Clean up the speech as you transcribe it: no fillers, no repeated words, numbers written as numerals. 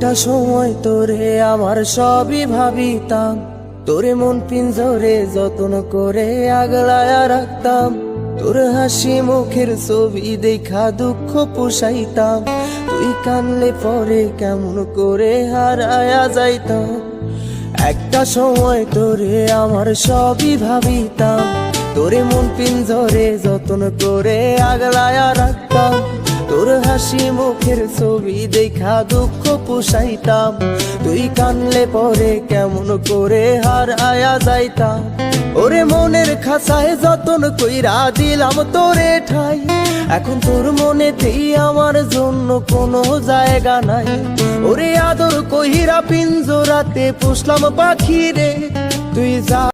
একটা সময় তোরে আমার সবই ভাবিতাম, তোরে মন পিঞ্জরে যত্ন করে আগলায়া রাখতাম। তোর হাসি মুখের ছবি দেখা দুঃখ পোষাইতাম, তুই কানলে পরে কেমন করে হারায়া যাইতাম। একটা সময় তোরে আমার সবই ভাবিতাম, তোরে মন পিঞ্জরে যত্ন করে আগলায়া রাখতাম। তোর হাসি মুখের ছবি দেখা দুঃখ পোষাইতাম, তুই কানলে পরে কেমন করে হারায়া যাইতাম। ওরে মনের খাঁচায় যতন কইরা দিলাম তোরে ঠাই, এখন তোর মনেতেই আমার জন্য কোনো জায়গা নাই। ওরে আদর কইরা পিঞ্জরাতে পুষলাম পাখি রে, তুই যা